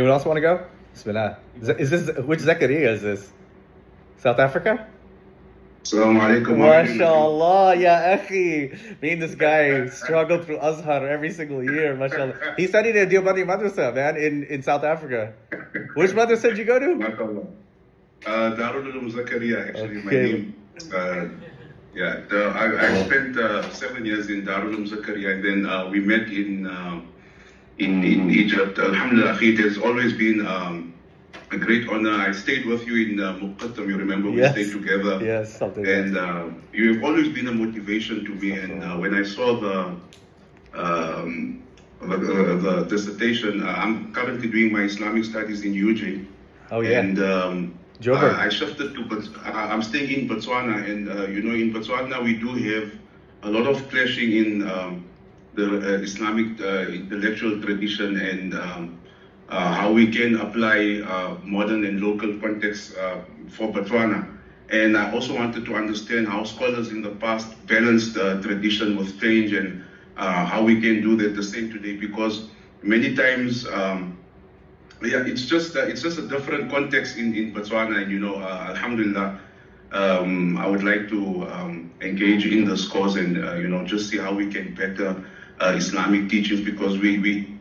Anyone else want to go? Bismillah. Is this which Zakaria is this? South Africa? Assalamu alaikum. MashaAllah, ya akhi. Me and this guy struggled through Azhar every single year, mashallah. He studied at Deobandi Madrasa, man, in South Africa. Which madrasa did you go to? MashaAllah. Darul Uloom Zakaria, actually, my Okay. name. I spent 7 years in Darul Uloom Zakaria, and then we met in Egypt. Alhamdulillah, akhi, it has always been a great honor. I stayed with you in Muqattam, you remember, we Yes. stayed together. Yes, something. And you have always been a motivation to me. And when I saw the dissertation, I'm currently doing my Islamic studies in UJ. Oh yeah. And Joburg. I shifted to, I'm staying in Botswana, and in Botswana we do have a lot of clashing in the Islamic intellectual tradition and how we can apply modern and local context for Botswana. And I also wanted to understand how scholars in the past balanced tradition with change, and how we can do that the same today, because many times it's just a different context in Botswana, and alhamdulillah, I would like to engage in this cause and just see how we can better Islamic teachings, because we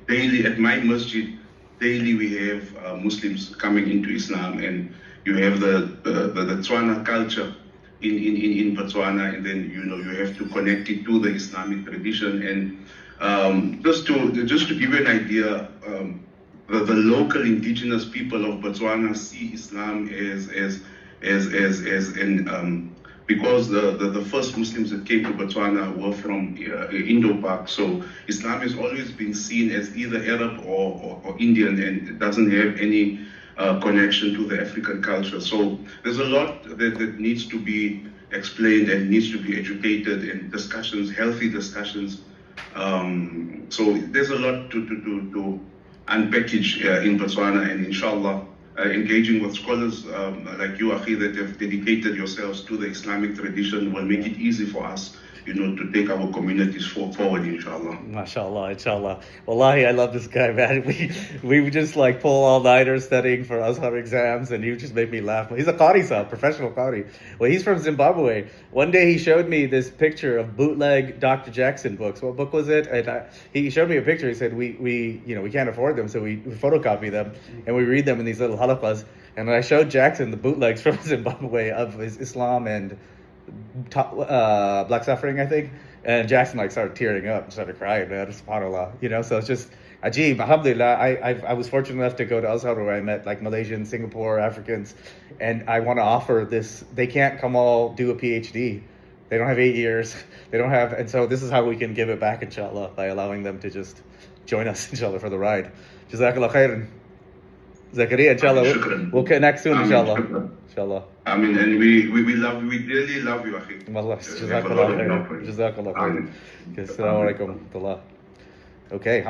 daily at my masjid daily we have Muslims coming into Islam, and you have the Tswana culture in Botswana, and then you have to connect it to the Islamic tradition. And just to give you an idea, the local indigenous people of Botswana see Islam as an because the first Muslims that came to Botswana were from Indo-Pak, so Islam has always been seen as either Arab or Indian, and it doesn't have any connection to the African culture. So there's a lot that needs to be explained and needs to be educated, and discussions, healthy discussions. So there's a lot to unpackage in Botswana, and inshallah, engaging with scholars like you, Akhi, that have dedicated yourselves to the Islamic tradition will make it easy for us, to take our communities forward, inshallah. MashaAllah, inshallah. Wallahi, I love this guy, man. We would just like pull all-nighters studying for Azhar exams, and he would just make me laugh. He's a Qari, professional Qari. Well, he's from Zimbabwe. One day he showed me this picture of bootleg Dr. Jackson books. What book was it? And he showed me a picture. He said, we can't afford them, so we photocopy them, and we read them in these little halaqas. And I showed Jackson the bootlegs from Zimbabwe of his Islam and black suffering, I think, and Jackson started tearing up and started crying, man. SubhanAllah, so it's just Ajib. Alhamdulillah, I was fortunate enough to go to Azhar, where I met Malaysians, Singapore, Africans, and I want to offer this. They can't come all do a PhD. They don't have 8 years. They don't have, and so this is how we can give it back, inshallah, by allowing them to just join us, inshallah, for the ride. Jazakallah khairan. Zakaria, inshallah, we'll connect soon, inshallah. Inshallah. I mean, and we really love you, Akhi. Jazakallah khair. Jazakallah khair. Assalamu alaikum. Okay,